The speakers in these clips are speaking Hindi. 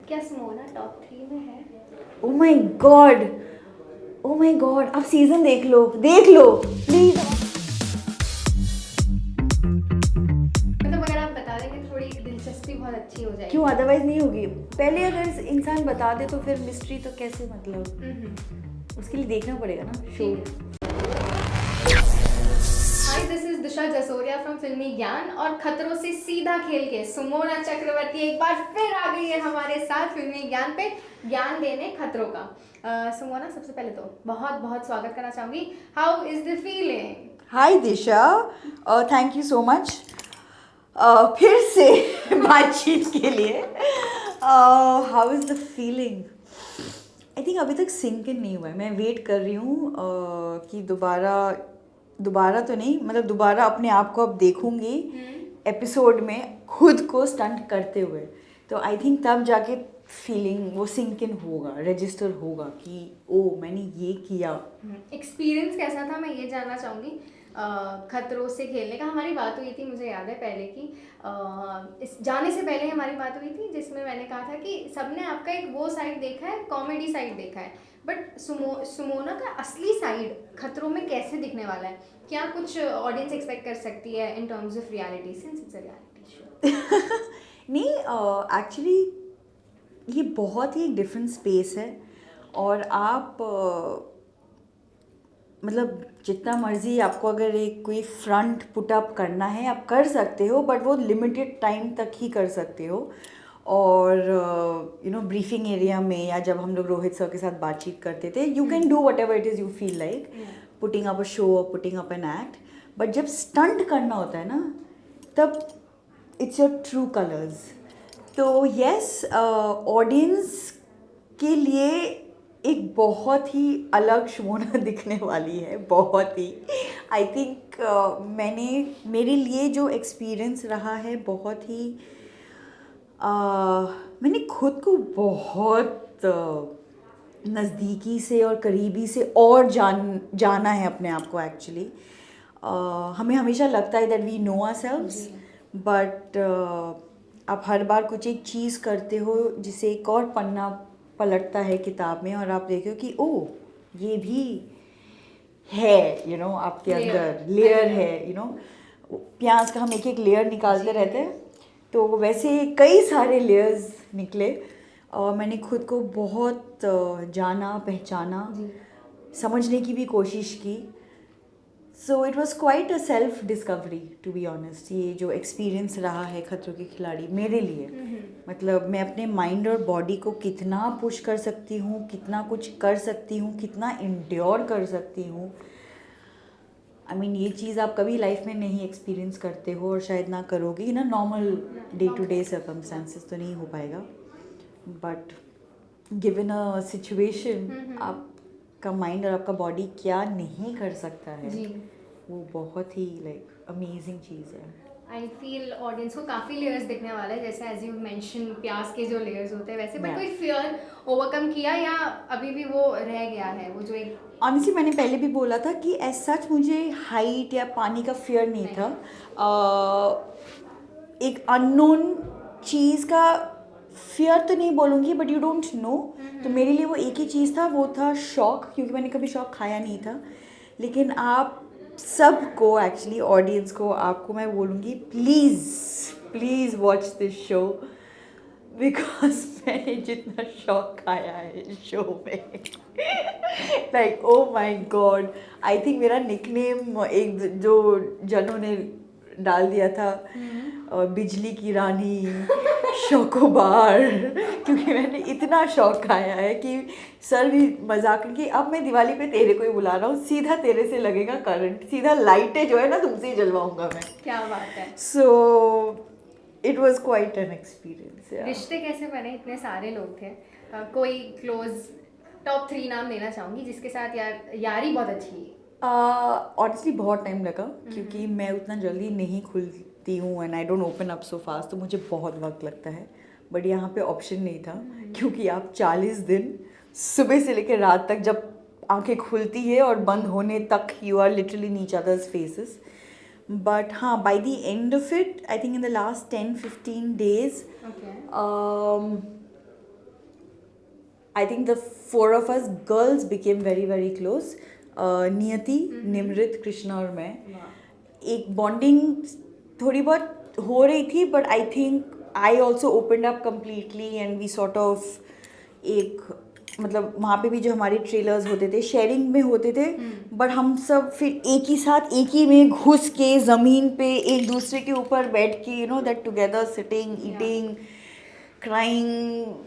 क्या सिमोना टॉप 3 में है? ओ my God, O my God, आप सीजन देख लो प्लीज। मतलब अगर आप बता देंगे थोड़ी दिलचस्पी बहुत अच्छी हो जाएगी। क्यों अदरवाइज नहीं होगी? पहले अगर इंसान बता दे तो फिर मिस्ट्री तो कैसे, मतलब उसके लिए देखना पड़ेगा ना show. Hi, this is Disha Jasoria from फिल्मी ज्ञान और खतरों से सीधा खेल के सुमोना चक्रवर्ती एक बार फिर आ गई है हमारे साथ फिल्मी ज्ञान पे ज्ञान देने खतरों का। सुमोना, सबसे पहले तो बहुत बहुत स्वागत करना चाहूंगी। How is the feeling? Hi Disha, thank you so much फिर से बातचीत के लिए। How is the feeling? I think अभी तक सिंक इन नहीं हुआ है। मैं वेट कर रही हूँ कि दोबारा तो नहीं, मतलब दोबारा अपने आप को अब देखूंगी एपिसोड में खुद को स्टंट करते हुए। तो आई थिंक तब जाके फीलिंग वो सिंक इन होगा, रजिस्टर होगा कि ओ मैंने ये किया। एक्सपीरियंस कैसा था, मैं ये जानना चाहूँगी। खतरों से खेलने का हमारी बात हुई थी, मुझे याद है पहले की इस जाने से पहले हमारी बात हुई थी जिसमें मैंने कहा था कि सबने आपका एक वो साइड देखा है, कॉमेडी साइड देखा है, बट सुमोना का असली साइड खतरों में कैसे दिखने वाला है? क्या कुछ ऑडियंस एक्सपेक्ट कर सकती है in terms of reality, since it's a reality show? नहीं, एक्चुअली ये बहुत ही डिफरेंट स्पेस है और आप मतलब जितना मर्जी आपको अगर एक कोई फ्रंट पुट अप करना है आप कर सकते हो, बट वो लिमिटेड टाइम तक ही कर सकते हो। और ब्रीफिंग एरिया में या जब हम लोग रोहित सर के साथ बातचीत करते थे, you can do whatever it is you feel like putting up a show और putting up an act, but जब स्टंट करना होता है ना तब इट्स योर ट्रू कलर्स। तो यस, ऑडियंस के लिए एक बहुत ही अलग शोना दिखने वाली है, बहुत ही। आई थिंक मेरे लिए जो एक्सपीरियंस रहा है बहुत ही मैंने खुद को बहुत नज़दीकी से और करीबी से और जाना है अपने आप को एक्चुअली। हमें हमेशा लगता है that we know ourselves, but आप हर बार कुछ एक चीज़ करते हो जिसे एक और पन्ना पलटता है किताब में और आप देखो कि ओह ये भी है, आपके अंदर लेयर है। प्याज का हम एक एक लेयर निकालते रहते हैं, तो वैसे कई सारे लेयर्स निकले और मैंने खुद को बहुत जाना, पहचाना, समझने की भी कोशिश की। So it was quite a self discovery to be honest. ये जो एक्सपीरियंस रहा है खतरों के खिलाड़ी मेरे लिए, मतलब मैं अपने माइंड और बॉडी को कितना पुश कर सकती हूँ, कितना कुछ कर सकती हूँ, कितना इंड्योर कर सकती हूँ। आई मीन ये चीज़ आप कभी लाइफ में नहीं एक्सपीरियंस करते हो और शायद ना करोगे ना, normal day to day circumstances तो नहीं हो पाएगा, बट गिवन अ सिचुएशन आपका माइंड और आपका बॉडी क्या नहीं कर सकता है जी। वो बहुत ही लाइक अमेजिंग चीज़ है। आई फील ऑडियंस को काफ़ी लेयर्स दिखने वाला है, जैसे एज यू मेंशन प्याज के जो लेयर्स होते हैं वैसे, बट कोई फियर ओवरकम किया या अभी भी वो रह गया है वो जो एक? ऑनेस्टली मैंने पहले भी बोला था कि एज सच मुझे हाइट या पानी का फियर नहीं था। एक अननोन चीज़ का फियर तो नहीं बोलूँगी, बट यू डोंट नो। तो मेरे लिए वो एक ही चीज़ था, वो था शौक, क्योंकि मैंने कभी शौक खाया नहीं था। लेकिन आप सबको एक्चुअली ऑडियंस को आपको मैं बोलूँगी please please watch this show, because मैंने जितना शौक खाया है इस शो में like oh my God. I think मेरा निकनेम एक जो जनों ने डाल दिया था बिजली की रानी शौकोबार क्योंकि मैंने इतना शौक खाया है कि सर भी मजाक कि अब मैं दिवाली पे तेरे को ही बुला रहा हूँ, सीधा तेरे से लगेगा करंट, सीधा लाइटें जो है ना तुमसे ही जलवाऊंगा मैं। क्या बात है। सो it was quite an experience. रिश्ते कैसे बने? इतने सारे लोग थे, कोई क्लोज टॉप 3 नाम देना चाहूँगी जिसके साथ यारी बहुत अच्छी है? ऑनेस्टली बहुत टाइम लगा क्योंकि मैं उतना जल्दी नहीं खुलती हूँ and I don't open up so fast, तो मुझे बहुत वक्त लगता है। बट यहाँ पे ऑप्शन नहीं था क्योंकि आप 40 दिन सुबह से लेकर रात तक जब आंखें खुलती है और बंद होने तक you are literally in each other's faces. But हाँ, by the end of it I think in the last 10-15 days I think the four of us girls became very very close. नियति, निमृत, कृष्णा और मैं. एक बॉन्डिंग थोड़ी बहुत हो रही थी, but I think I also opened up completely and we sort of एक मतलब वहाँ पे भी जो हमारे ट्रेलर्स होते थे शेयरिंग में होते थे, बट हम सब फिर एक ही साथ एक ही में घुस के ज़मीन पे एक दूसरे के ऊपर बैठ के that together sitting eating crying,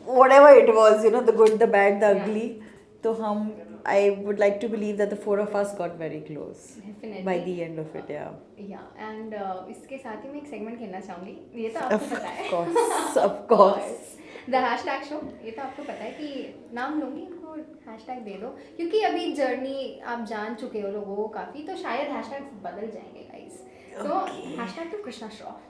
whatever it was, the good, the bad, the ugly. So I would like to believe that the four of us got very close. Definitely. By the end of it, yeah. Yeah, and इसके साथ ही मैं एक सेगमेंट खेलना चाहूँगी. ये तो आपको पता है. Of course. The hashtag show. ये तो आपको पता है कि नाम लूँगी, इनको hashtag दे दो. क्योंकि अभी जर्नी आप जान चुके हो लोगों को काफ़ी, तो शायद hashtag बदल जाएंगे guys. So hashtag to Krishna Shroff.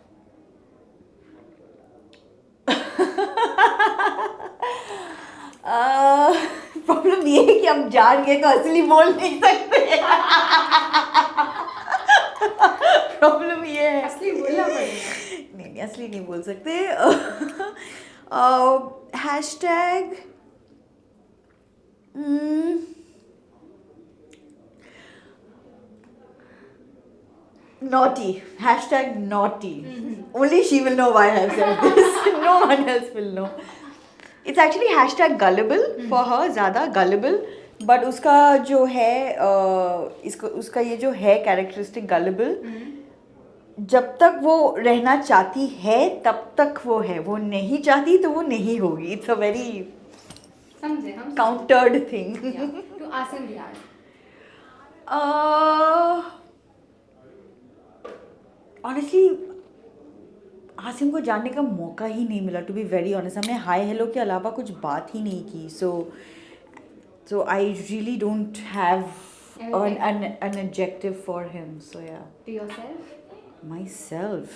Problem ये है कि हम जान गए तो असली बोल नहीं सकते. प्रॉब्लम ये है असली बोलना पड़ेगा. नहीं असली नहीं बोल सकते. Hashtag naughty. Hashtag naughty. Only she will know why I have said this. No one else will know. It's actually hashtag gullible for her, ज़्यादा gullible. But उसका जो है उसका ये जो है कैरेक्टरिस्टिक gullible, जब तक वो रहना चाहती है तब तक वो है, वो नहीं चाहती तो वो नहीं होगी. It's a very समझे हम countered thing. To Asim Riyaz. Honestly Asim को जानने का मौका ही नहीं मिला, टू बी वेरी ऑनेस्ट. हमने हाय हेलो के अलावा कुछ बात ही नहीं की. So I really don't have an adjective for him. So yeah. To yourself? Myself.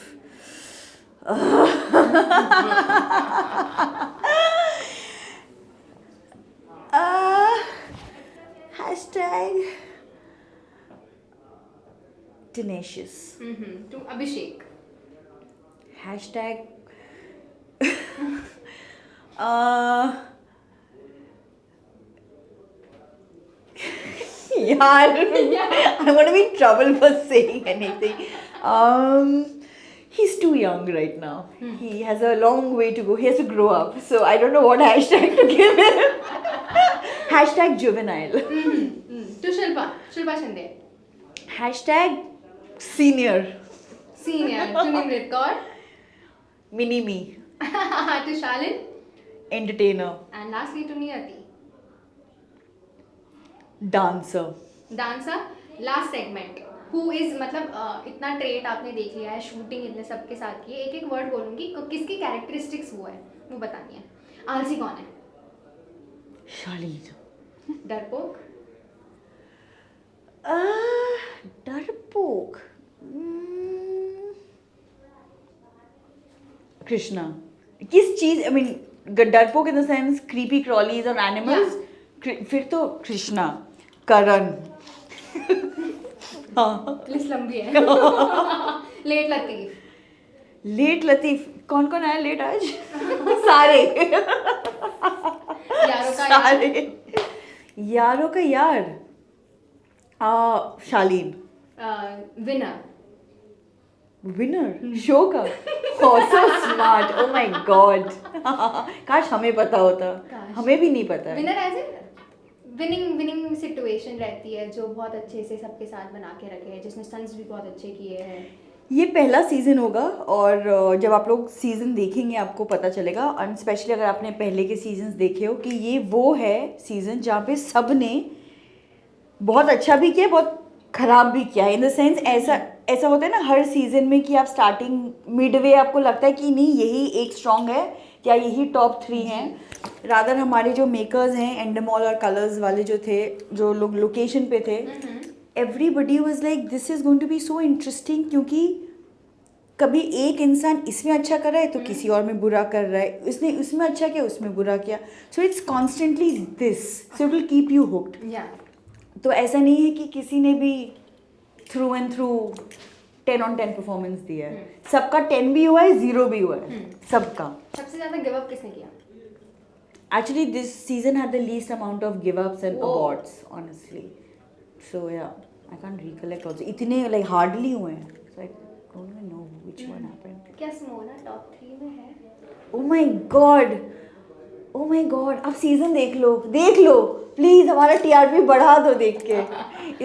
Hashtag tenacious. To Abhishek. Hashtag यार I'm going to be in trouble for saying anything. He's too young right now. He has a long way to go. He has to grow up. So I don't know what hashtag to give him. Hashtag juvenile. To Shilpa Shinde. Hashtag senior. Senior. To Nimrit Kaur. Mini me. To Shalin. Entertainer. And lastly to Niyati. Dancer. Dancer. Last segment. Who is मतलब इतना ट्रेट आपने देख लिया है, शूटिंग इतने सबके साथ की है, एक एक वर्ड बोलूँगी किसकी कैरेक्टरिस्टिक्स वो है वो बतानी है. आलसी कौन है? शालीन. डरपोक. डरपोक. कृष्णा. किस चीज आई मीन डरपोक इन द सेंस क्रीपी क्रॉलीज और एनिमल्स. फिर तो कृष्णा. करण. हाँ लिस्ट लंबी है. लेट लतीफ. लेट लतीफ. कौन कौन आया लेट आज? सारे. यारों का यार. शालीन. विनर. विनर शो का. So smart. Oh my god. काश हमें पता होता. हमें भी नहीं पता है. Winner as in winning situation रहती है जो बहुत अच्छे से सबके साथ बना के रखे हैं, जिसने स्टंट्स भी बहुत अच्छे किए हैं. ये पहला सीज़न होगा और जब आप लोग सीज़न देखेंगे आपको पता चलेगा. और स्पेशली अगर आपने पहले के सीजन्स देखे हो कि ये वो है सीज़न जहाँ पे सब ने बहुत अच्छा भी किया, बहुत ख़राब भी किया. इन द सेंस ऐसा होता है ना हर सीज़न में कि आप स्टार्टिंग मिडवे आपको लगता है कि नहीं यही एक स्ट्रॉन्ग है या यही टॉप 3 हैं. रादर हमारे जो मेकर्स हैं एंडमॉल और कलर्स वाले जो थे, जो लोग लोकेशन पे थे, everybody was like this is going to be so interesting. क्योंकि कभी एक इंसान इसमें अच्छा कर रहा है तो किसी और में बुरा कर रहा है, उसने उसमें अच्छा किया उसमें बुरा किया. So it's constantly this, so it will keep you hooked. तो ऐसा नहीं है कि किसी ने भी through and through 10 on 10 performance दिया है. सबका 10 भी हुआ है, 0 भी हुआ है. सबका. सबसे ज़्यादा गिव अप किसने किया? Actually, this season had the least amount of give ups and Whoa. aborts, honestly. So yeah, I can't recollect also. इतने like hardly हुए हैं. So I don't even know which one happened. क्या सिमोना टॉप 3 में है? Oh my god! Oh my god! अब सीजन देख लो प्लीज हमारा टीआरपी बढ़ा दो देख के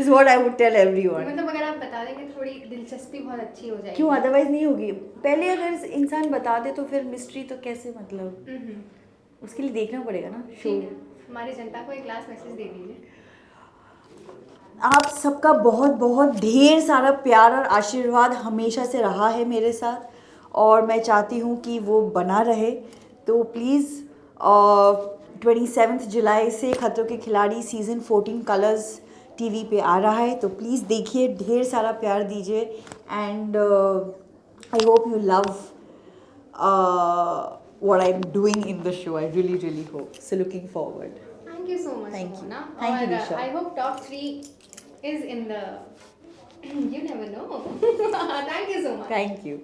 is what I would tell everyone. मतलब अगर आप बता देंगे थोड़ी दिलचस्पी बहुत अच्छी हो जाएगी. क्यों अदरवाइज नहीं होगी. पहले अगर इंसान बता दे तो फिर मिस्ट्री तो कैसे मतलब उसके लिए देखना पड़ेगा ना शो. ठीक है, हमारी जनता को एक लास्ट मैसेज दे दीजिए. आप सबका बहुत बहुत ढेर सारा प्यार और आशीर्वाद हमेशा से रहा है मेरे साथ और मैं चाहती हूँ कि वो बना रहे. तो प्लीज़ 27 जुलाई से खतरों के खिलाड़ी सीज़न 14 कलर्स टीवी पे आ रहा है. तो प्लीज़ देखिए, ढेर सारा प्यार दीजिए and I hope you love what I'm doing in the show. I really, really hope. So looking forward. Thank you so much, Thank you. Simona. Thank you, और Disha. I hope top 3 is in the you never know. Thank you so much. Thank you.